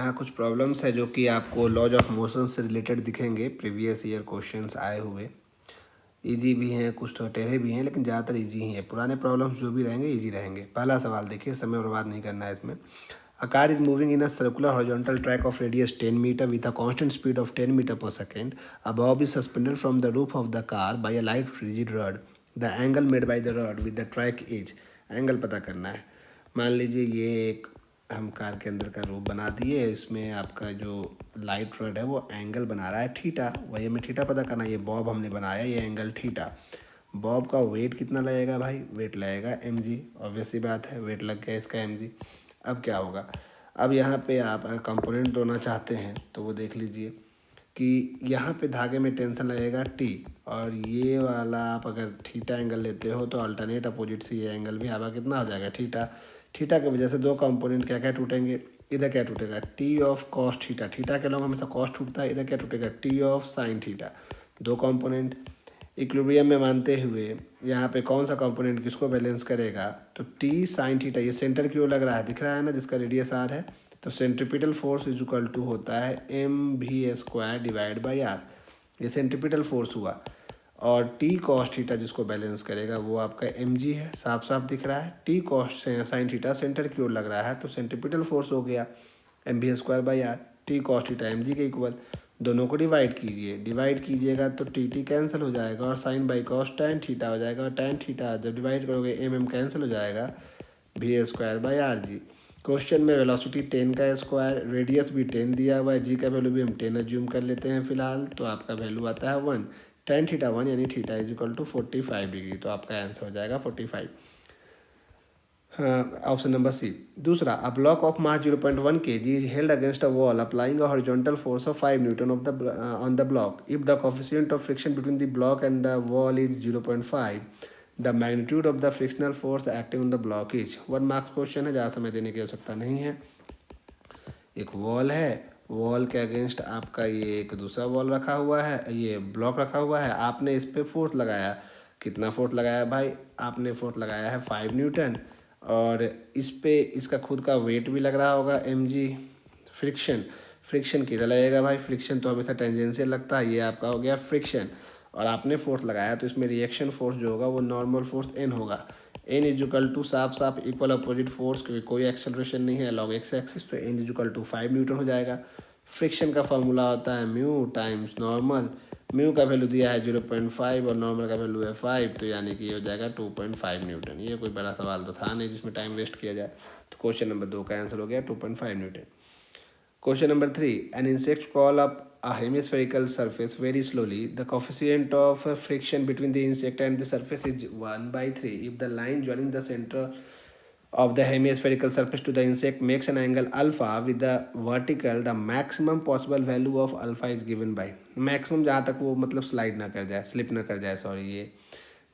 यहाँ कुछ प्रॉब्लम्स है जो कि आपको लॉज ऑफ मोशन से रिलेटेड दिखेंगे। प्रीवियस ईयर क्वेश्चंस आए हुए इजी भी हैं, कुछ तो टेढ़े भी हैं, लेकिन ज़्यादातर इजी ही हैं। पुराने प्रॉब्लम्स जो भी रहेंगे इजी रहेंगे। पहला सवाल देखिए, समय बर्बाद नहीं करना है इसमें। A car is moving in a circular horizontal track of radius 10 metre with a constant speed of 10 metre per second. A bob is suspended from the roof of the car by a light rigid rod. The angle made by the rod with the track is. Angle पता करना है। मान लीजिए ये एक हम car के अंदर का रूप बना दिए, इसमें आपका जो लाइट रॉड है वो एंगल बना रहा है थीटा। वही हमें थीटा पता करना है। ये बॉब हमने बनाया, ये एंगल थीटा। बॉब का वेट कितना लगेगा भाई? वेट लगेगा mg। ऑब्वियस सी बात है, वेट लग गया इसका mg। अब क्या होगा? अब यहाँ पे आप अगर कंपोनेंट तोड़ना चाहते हैं तो वो देख लीजिए कि यहाँ पे धागे में टेंशन लगेगा t, और ये वाला आप अगर थीटा एंगल लेते हो तो अल्टरनेट अपोजिट से ये एंगल भी आपका कितना हो जाएगा? थीटा। थीटा की वजह से दो कंपोनेंट क्या क्या टूटेंगे? इधर क्या टूटेगा? T of cos theta. Theta के लॉन्ग हमेशा कॉस टूटता है। इधर क्या टूटेगा? T of sine theta. दो कंपोनेंट इक्विलिब्रियम में मानते हुए यहाँ पे कौन सा कंपोनेंट किसको बैलेंस करेगा? तो टी साइन थीटा। ये सेंटर की ओर लग रहा है, दिख रहा है ना, जिसका रेडियस आर है। तो centripetal force is equal to होता है mv² डिवाइड बाई आर। ये सेंट्रिपिटल फोर्स हुआ। और टी कॉस थीटा जिसको बैलेंस करेगा वो आपका mg है, साफ साफ दिख रहा है। T cos sine theta centre की ओर लग रहा है तो सेंट्रिपिटल फोर्स हो गया mv² by R. T cos theta mg के इक्वल। दोनों को डिवाइड कीजिए, डिवाइड कीजिएगा तो टी टी कैंसिल हो जाएगा और sine by cos tan theta हो जाएगा, और टैन थीटा जब डिवाइड करोगे कैंसिल हो जाएगा, v² by R G. Question में वेलोसिटी 10 का स्क्वायर, रेडियस भी 10 दिया हुआ है, जी का वैल्यू भी हम 10 अज्यूम कर लेते हैं फिलहाल, तो आपका वैल्यू आता है 1। टैन थीटा 1 यानी theta is equal to 45 degree, तो आपका आंसर हो जाएगा 45। Option number C. दूसरा, a block of mass 0.1 kg is held against a wall applying a horizontal force of 5 Newton on the block. If the coefficient of friction between the block and the wall is 0.5, the magnitude of the frictional force acting on the block is 1 marks question है, ज़्यादा समय देने की आवश्यकता नहीं है। एक wall है, वॉल के अगेंस्ट आपका ये एक दूसरा वॉल रखा हुआ है, ये ब्लॉक रखा हुआ है। आपने इस पर फोर्स लगाया, कितना फोर्स लगाया भाई? आपने फोर्स लगाया है 5 न्यूटन, और इस पे इसका खुद का वेट भी लग रहा होगा mg। फ्रिक्शन, फ्रिक्शन किधर लगेगा भाई? फ्रिक्शन तो हमेशा टेंजेंशियल लगता है, ये आपका हो गया फ्रिक्शन। और आपने फोर्स लगाया तो इसमें रिएक्शन फोर्स जो होगा वो नॉर्मल फोर्स n होगा। n इज इक्वल टू साफ साफ इक्वल अपोजिट फोर्स, क्योंकि कोई एक्सेलरेशन नहीं है अलॉन्ग एक्स एक्सिस, तो n is equal to 5 newton हो जाएगा। फ्रिक्शन का फॉर्मूला होता है म्यू टाइम्स नॉर्मल। म्यू का वैल्यू दिया है 0.5 और नॉर्मल का वैल्यू है 5, तो यानी कि ये हो जाएगा 2.5 न्यूटन। ये कोई बड़ा सवाल तो था नहीं जिसमें टाइम वेस्ट किया जाए, तो क्वेश्चन नंबर 2 का आंसर हो गया 2.5 Newton. Question number 3. An insect crawl up a hemispherical surface very slowly. The coefficient of friction between the insect and the surface is 1/3. If the line joining the center of the hemispherical surface to the insect makes an angle alpha with the vertical, the maximum possible value of alpha is given by. Maximum जहाँ तक वो मतलब slide ना कर जाए, slip ना कर जाए, सॉरी, ये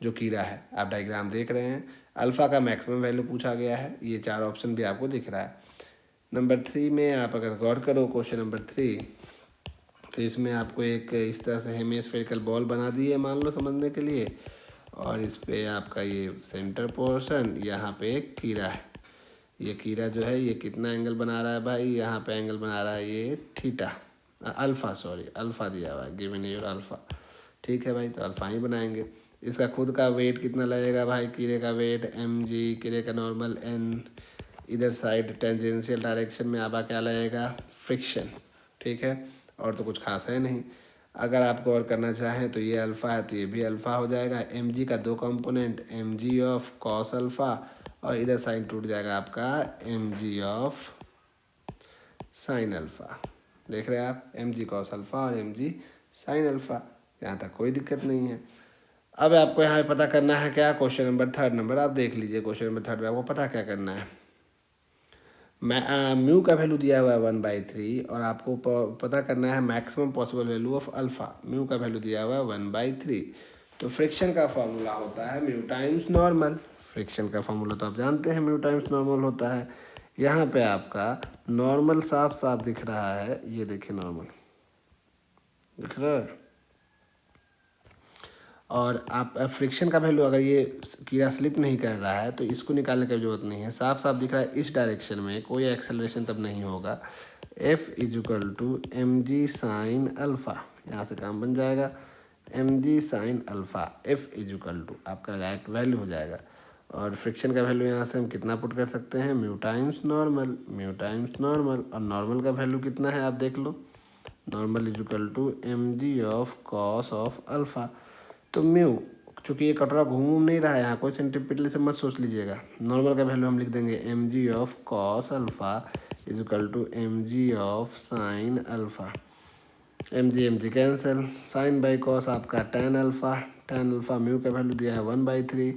जो कीड़ा है आप डायग्राम देख रहे हैं, अल्फ़ा का मैक्सिमम वैल्यू पूछा गया है। ये चार ऑप्शन भी आपको दिख रहा है। नंबर 3 में आप अगर गौर करो, क्वेश्चन नंबर 3, तो इसमें आपको एक इस तरह से हेमिस्फेरिकल बॉल बना दी है, मान लो समझने के लिए, और इस पे आपका ये सेंटर पोर्शन, यहाँ पे एक कीड़ा है। ये कीड़ा जो है ये कितना एंगल बना रहा है भाई? यहाँ पे एंगल बना रहा है ये थीटा, अल्फ़ा, सॉरी अल्फ़ा दिया हुआ है, गिवन योर अल्फ़ा। ठीक है भाई, तो अल्फ़ा ही बनाएंगे। इसका खुद का वेट कितना लगेगा भाई? कीड़े का वेट mg, कीड़े का नॉर्मल n, इधर साइड टेंजेंशियल डायरेक्शन में आपका क्या लगेगा? फ्रिक्शन। ठीक है, और तो कुछ खास है नहीं। अगर आपको और करना चाहें तो ये अल्फ़ा है तो ये भी अल्फ़ा हो जाएगा। mg का दो component, mg of cos alpha, और इधर साइन टूट जाएगा आपका mg ऑफ साइन अल्फ़ा। देख रहे हैं आप, mg कॉस अल्फ़ा और mg साइन अल्फ़ा। यहाँ तक कोई दिक्कत नहीं है। अब आपको यहाँ पे पता करना है क्या? क्वेश्चन नंबर 3 आप देख लीजिए। क्वेश्चन नंबर 3 में आपको पता क्या करना है? म्यू का वैल्यू दिया हुआ है 1/3, और आपको पता करना है maximum possible value of alpha. Mu का वैल्यू दिया हुआ है 1/3। तो फ्रिक्शन का फॉर्मूला होता है म्यू टाइम्स नॉर्मल। फ्रिक्शन का फॉर्मूला तो आप जानते हैं, म्यू टाइम्स नॉर्मल होता है। यहाँ पे आपका नॉर्मल साफ साफ दिख रहा है, ये देखिए नॉर्मल दिख रहा है। और आप फ्रिक्शन का वैल्यू, अगर ये कीड़ा स्लिप नहीं कर रहा है तो इसको निकालने की जरूरत नहीं है, साफ साफ दिख रहा है इस डायरेक्शन में कोई एक्सेलरेशन तब नहीं होगा। F is equal to M G sine alpha, यहाँ से काम बन जाएगा M G sine alpha, F is equal to आपका डायरेक्ट वैल्यू हो जाएगा। और फ्रिक्शन का वैल्यू यहाँ से हम कितना पुट कर सकते हैं, mu times normal, mu times normal, और नॉर्मल का वैल्यू कितना है आप देख लो, normal equal to M G of cos of alpha. तो म्यू, चूँकि ये कटोरा घूम नहीं रहा है यहाँ, कोई सेंटीमीटर से मत सोच लीजिएगा, नॉर्मल का वैल्यू हम लिख देंगे M G of cos alpha is equal to M G of sine alpha. M G cancel, sine by cos आपका tan alpha, tan alpha mu का वैल्यू दिया है 1/3,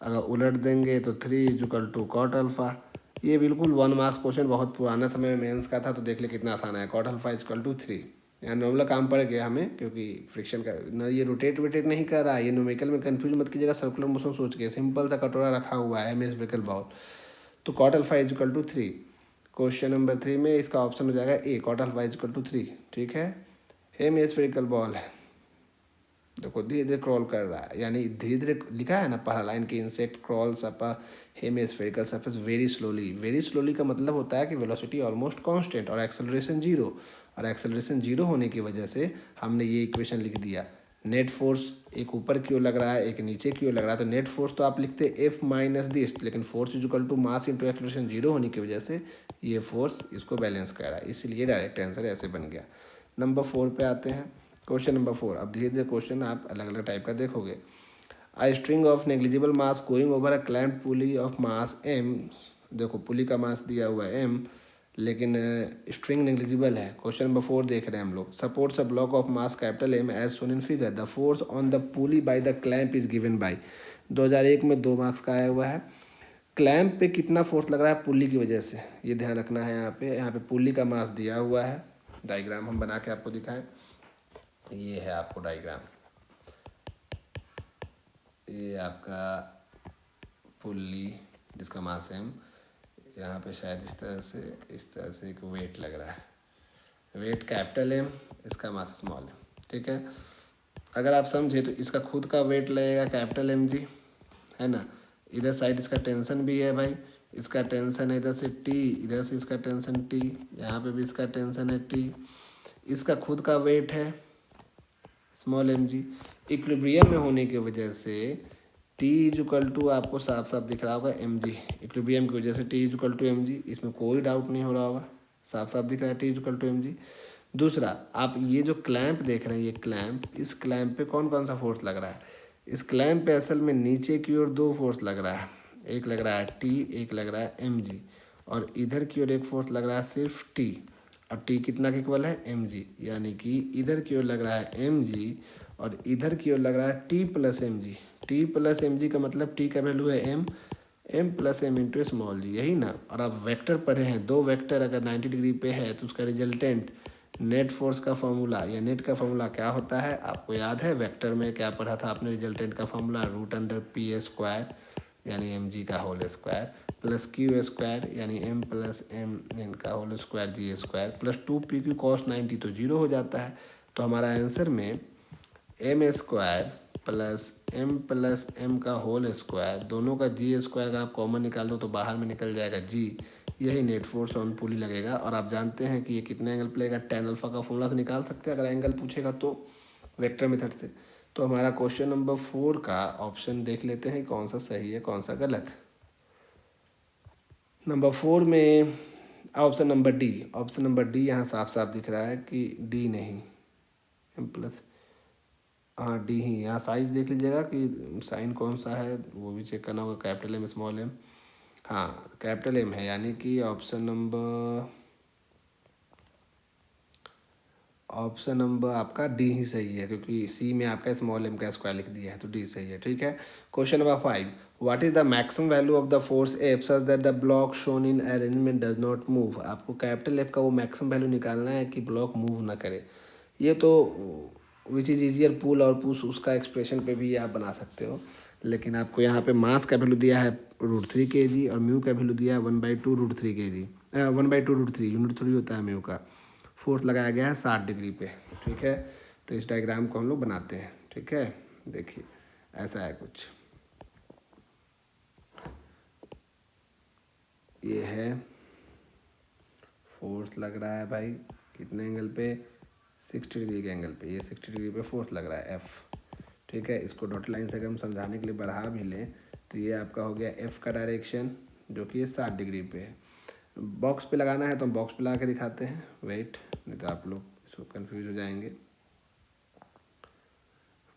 अगर उलट देंगे तो 3 इजिकल टू कॉट अल्फ़ा। ये बिल्कुल 1 मार्क्स क्वेश्चन बहुत पुराना समय में मेंस का था, तो देख ले कितना आसान है, कॉट अल्फ़ा इजिकल टू 3। यहाँ नॉर्मल काम पड़ गया हमें, क्योंकि फ्रिक्शन का ना ये रोटेट वेटेट नहीं कर रहा है, ये न्यूमेरिकल में कंफ्यूज मत कीजिएगा, सर्कुलर मोशन सोच के, सिंपल सा कटोरा रखा हुआ है एम स्फेरिकल बॉल, तो cot alpha is equal to 3। Question number 3 में इसका ऑप्शन हो जाएगा A, cot alpha is equal to 3। ठीक है, हेम स्फेरिकल बॉल है, देखो धीरे धीरे क्रॉल कर रहा है, यानी धीरे धीरे लिखा है ना पहला लाइन की, insect crawls up hemispherical surface very slowly. Very slowly का मतलब होता है कि वेलोसिटी ऑलमोस्ट कांस्टेंट और एक्सेलरेशन जीरो, और एक्सेलरेशन जीरो होने की वजह से हमने ये इक्वेशन लिख दिया। नेट फोर्स एक ऊपर की ओर लग रहा है, एक नीचे की ओर लग रहा है, तो नेट फोर्स तो आप लिखते एफ माइनस दिस, लेकिन force equal to mass into acceleration zero होने की वजह से ये फोर्स इसको बैलेंस कर रहा है, इसलिए डायरेक्ट आंसर ऐसे बन गया। नंबर 4 पे आते हैं, क्वेश्चन नंबर 4। अब धीरे धीरे क्वेश्चन आप अलग अलग टाइप का देखोगे। A string of negligible mass going over a clamped pulley of mass m, देखो पुली का मास दिया हुआ है m, लेकिन स्ट्रिंग नेग्लिजिबल है। क्वेश्चन नंबर 4 देख रहे हैं हम लोग। Supports a block of mass capital M as shown in figure, the force on the pulley by the clamp is given by. 2001 में 2 मार्क्स का आया हुआ है। क्लैंप पे कितना फोर्स लग रहा है पुली की वजह से, ये ध्यान रखना है। यहाँ पे पुली का मास दिया हुआ है, डायग्राम हम बना के आपको दिखाएं, ये है आपको डायग्राम, ये आपका पुल्ली जिसका मास है, यहाँ पे शायद इस तरह से एक वेट लग रहा है, वेट कैपिटल एम, इसका मास स्मॉल एम। ठीक है, अगर आप समझे तो इसका खुद का वेट लगेगा कैपिटल एम जी, है ना, इधर साइड इसका टेंशन भी है भाई, इसका टेंशन है इधर से टी, इधर से इसका टेंशन टी, यहाँ पे भी इसका टेंशन है टी, इसका खुद का वेट है स्मॉल एम जी। इक्विलिब्रियम में होने की वजह से टी इजुकल टू आपको साफ साफ दिख रहा होगा एम जी, इक्विलिब्रियम की वजह से T is equal to M G, इसमें कोई डाउट नहीं हो रहा होगा, साफ साफ दिख रहा है T is equal to M G. दूसरा, आप ये जो क्लैंप देख रहे हैं, ये क्लैंप, इस क्लैंप पे कौन कौन सा फोर्स लग रहा है, इस क्लैंप पे असल में नीचे की ओर 2 फोर्स लग रहा है, एक लग रहा है टी, एक लग रहा है एम जी, और इधर की ओर एक फोर्स लग रहा है सिर्फ टी, और टी कितना के इक्वल है एम जी, यानी कि इधर की ओर लग रहा है एम जी और इधर की ओर लग रहा है T plus M G. T plus M G का मतलब टी का वैल्यू है M, M plus M into small g, यही ना। और आप वेक्टर पढ़े हैं, 2 वेक्टर अगर 90 डिग्री पे है तो उसका रिजल्टेंट नेट फोर्स का फॉर्मूला या नेट का फॉर्मूला क्या होता है, आपको याद है वेक्टर में क्या पढ़ा था आपने, रिजल्टेंट का formula root under P square यानी एम जी का whole square plus Q square यानी एम प्लस एम एन का whole square G square plus 2 P Q cos 90, तो जीरो हो जाता है। तो हमारा आंसर में एम स्क्वायर प्लस एम का होल स्क्वायर, दोनों का जी स्क्वायर अगर आप कॉमन निकाल दो तो बाहर में निकल जाएगा जी, यही नेट फोर्स ऑन पुली लगेगा। और आप जानते हैं कि ये कितने एंगल पे लगेगा, टेन अल्फा का फॉर्मूला से निकाल सकते हैं अगर एंगल पूछेगा तो, वेक्टर मेथड से। तो हमारा क्वेश्चन नंबर 4 का ऑप्शन देख लेते हैं कौन सा सही है कौन सा गलत। नंबर 4 में option number D, option number D यहाँ साफ साफ दिख रहा है कि डी नहीं, एम प्लस, हाँ डी ही। यहाँ साइज देख लीजिएगा कि साइन कौन सा है वो भी चेक करना होगा, कैपिटल एम स्मॉल एम, हाँ कैपिटल एम है, यानी कि ऑप्शन नंबर आपका डी ही सही है, क्योंकि सी में आपका स्मॉल एम का स्क्वायर लिख दिया है तो डी सही है। ठीक है, question number 5, what is the maximum value of the force F such that the block shown in arrangement does not move. आपको कैपिटल एफ का वो मैक्सिमम वैल्यू निकालना है कि ब्लॉक मूव ना करे। ये तो विच इज़ ईजियर पुल और पुश, उसका एक्सप्रेशन पे भी आप बना सकते हो, लेकिन आपको यहाँ पे मास का वैल्यू दिया है √3 kg और म्यू का वैल्यू दिया है 1/2 √3 kg, 1/2 √3 यूनिट थोड़ी होता है म्यू का। फोर्स लगाया गया है 60 डिग्री पे। ठीक है, तो इस डायग्राम को हम लोग बनाते हैं। ठीक है, देखिए ऐसा है कुछ। ये है फोर्स लग रहा है भाई, कितने एंगल पे, 60 डिग्री के एंगल पे, ये 60 डिग्री पे फोर्स लग रहा है एफ। ठीक है, इसको डॉट लाइन से अगर हम समझाने के लिए बढ़ा भी लें तो ये आपका हो गया एफ का डायरेक्शन, जो कि ये 60 डिग्री पे है। बॉक्स पे लगाना है तो हम बॉक्स पे लगा के दिखाते हैं, वेट, नहीं तो आप लोग इसको कंफ्यूज हो जाएंगे।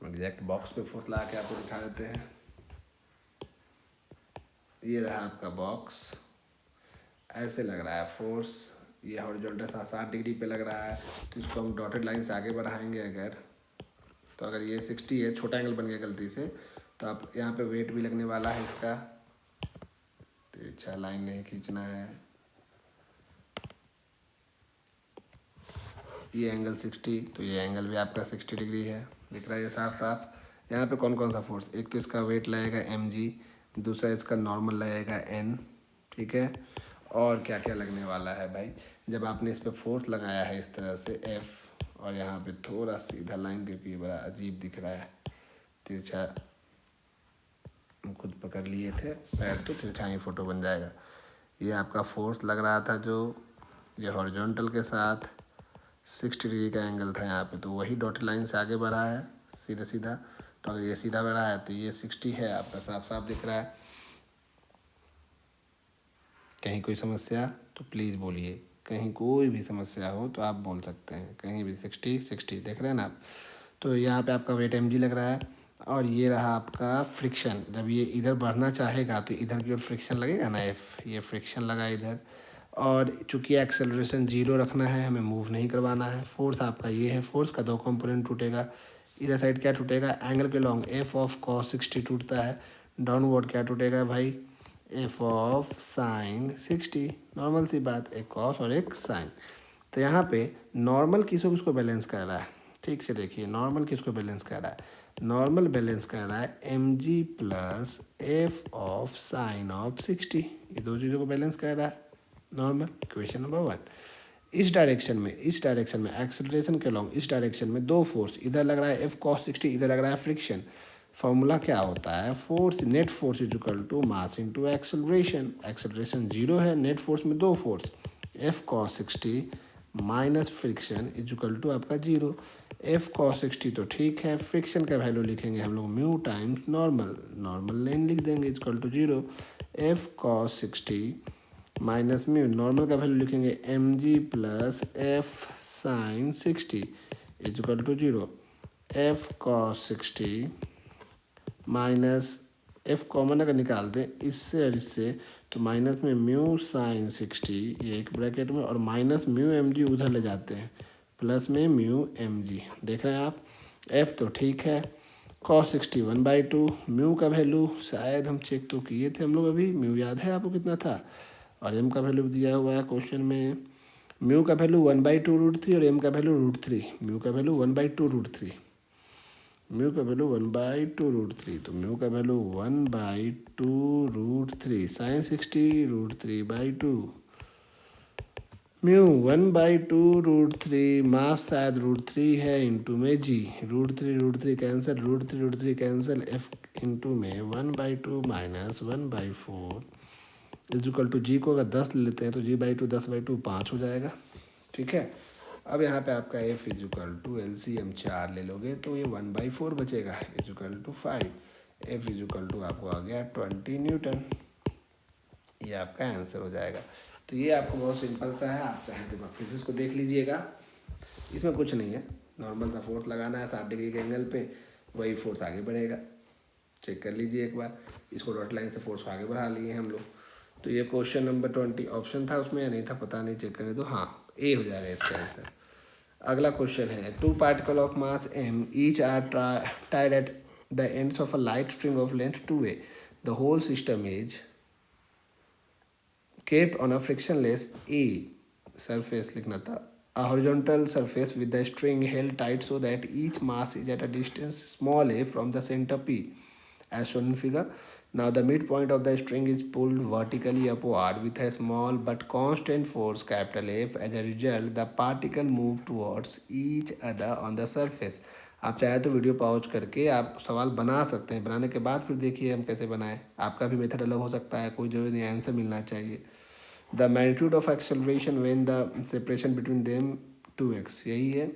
हम एग्जैक्ट बॉक्स पे फोर्स लगा के आपको दिखा देते हैं। ये रहा आपका बॉक्स, ऐसे लग रहा है फोर्स, ये हॉरिजॉन्टल 60 डिग्री पे लग रहा है। तो इसको हम डॉटेड लाइन से आगे बढ़ाएंगे अगर, तो अगर ये 60 है, छोटा एंगल बन गया गलती से, तो आप यहाँ पे वेट भी लगने वाला है इसका, तो अच्छा लाइन नहीं खींचना है। ये एंगल 60, तो ये एंगल भी आपका 60 डिग्री है, दिख रहा है ये साफ साफ। यहाँ पे कौन कौन सा फोर्स, एक तो इसका वेट लगेगा mg, दूसरा इसका नॉर्मल लगेगा n, ठीक है। और क्या क्या लगने वाला है भाई, जब आपने इस पर फोर्स लगाया है इस तरह से f, और यहाँ पे थोड़ा सीधा लाइन, क्योंकि ये बड़ा अजीब दिख रहा है तिरछा, हम खुद पकड़ लिए थे पैर, तो तिरछा ही फोटो बन जाएगा। ये आपका फोर्स लग रहा था जो ये हॉरिजॉन्टल के साथ 60 डिग्री का एंगल था यहाँ पे, तो वही डॉटेड लाइन से आगे बढ़ा है सीधा सीधा। तो अगर ये सीधा बढ़ा है तो ये 60 है आपका, साफ साफ दिख रहा है। कहीं कोई समस्या तो प्लीज़ बोलिए, कहीं कोई भी समस्या हो तो आप बोल सकते हैं, कहीं भी 60 देख रहे हैं ना आप। तो यहाँ पे आपका वेट mg लग रहा है, और ये रहा आपका फ्रिक्शन। जब ये इधर बढ़ना चाहेगा तो इधर की ओर फ्रिक्शन लगेगा ना f, ये फ्रिक्शन लगा इधर। और चूंकि एक्सेलरेशन 0 रखना है, हमें मूव नहीं करवाना है। फोर्स आपका ये है, फोर्स का 2 कंपोनेंट टूटेगा। इधर साइड क्या टूटेगा, एंगल के लॉन्ग एफ ऑफ cos 60 टूटता है। डाउनवर्ड क्या टूटेगा भाई, एफ ऑफ साइन 60। नॉर्मल सी बात, एक कॉस और एक साइन। तो यहाँ पे नॉर्मल किसको किसको बैलेंस कर रहा है, ठीक से देखिए, नॉर्मल किसको बैलेंस कर रहा है, नॉर्मल बैलेंस कर रहा है mg plus F of sine of 60, ये दो चीज़ों को बैलेंस कर रहा है नॉर्मल। Equation number 1। इस डायरेक्शन में एक्सेलरेशन के लॉन्ग इस डायरेक्शन में दो फोर्स, इधर लग रहा है एफ कॉस 60, इधर लग रहा है फ्रिक्शन। फॉर्मूला क्या होता है, force net force is equal to mass into acceleration. Acceleration 0 है, नेट फोर्स में दो force, F cos 60 minus friction is equal to आपका 0। एफ कॉस 60 तो ठीक है, फ्रिक्शन का वैल्यू लिखेंगे हम लोग म्यू टाइम्स नॉर्मल, नॉर्मल लेन लिख देंगे equal to 0। F cos 60 minus mu, normal का वैल्यू लिखेंगे mg plus F sine 60 is equal to 0। F cos 60 minus F common अगर निकाल दें इससे और इससे, तो माइनस में म्यू साइन 60, ये एक ब्रैकेट में, और माइनस म्यू mg उधर ले जाते हैं, प्लस में म्यू mg। देख रहे हैं आप, एफ तो ठीक है, cos 60 1/2, म्यू का वैल्यू शायद हम चेक तो किए थे हम लोग अभी, म्यू याद है आपको कितना था, और एम का वैल्यू दिया हुआ है क्वेश्चन में। म्यू का वैल्यू 1/2√3 और एम का वैल्यू √3। म्यू का वैल्यू 1/2√3, म्यू का वैल्यू 1/2√3, तो म्यू का वैल्यू 1/2√3 साइन 60 √3/2, म्यू 1/2√3, मास शायद √3 है, इंटू में जी, √3 कैंसिल, √3 कैंसिल, एफ इंटू में 1/2 माइनस 1/4 इक्वल टू जी को अगर 10 लेते हैं तो g/2 10/2 5 हो जाएगा, ठीक है। अब यहाँ पे आपका f इक्वल टू LCM 4 ले लोगे तो ये 1/4 बचेगा equal to 5, f equal to आपको आ गया 20 न्यूटन। ये आपका आंसर हो जाएगा। तो ये आपको बहुत सिंपल सा है, आप चाहें तो फिजिक्स को देख लीजिएगा, इसमें कुछ नहीं है, नॉर्मल सा फोर्स लगाना है 60 डिग्री के एंगल पे, वही फोर्स आगे बढ़ेगा, चेक कर लीजिए एक बार। इसको डॉट लाइन से फोर्स को आगे बढ़ा लिए हैं हम लोग। तो ये क्वेश्चन नंबर 20 ऑप्शन था उसमें या नहीं था पता नहीं, चेक करें तो हाँ ए हो जाएगा इसका आंसर। अगला क्वेश्चन है, 2 particle of mass m each are tied at the ends of a light string of length 2a, the whole system is kept on a frictionless a surface, लिखना था, a horizontal surface with the string held tight so that each mass is at a distance small a from the center p as shown in figure. Now the midpoint of the string is pulled vertically upward with a small but constant force capital F. As a result, the particle move towards each other on the surface. आप चाहे तो video pause करके आप सवाल बना सकते हैं, बनाने के बाद फिर देखिए हम कैसे बनाएं। आपका भी मेथड अलग हो सकता है, कोई जरूरी नहीं आंसर मिलना चाहिए। The magnitude of acceleration when the separation between them 2x, यही है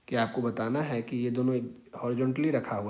कि आपको बताना है कि ये दोनों हॉरिजॉन्टली रखा हुआ है।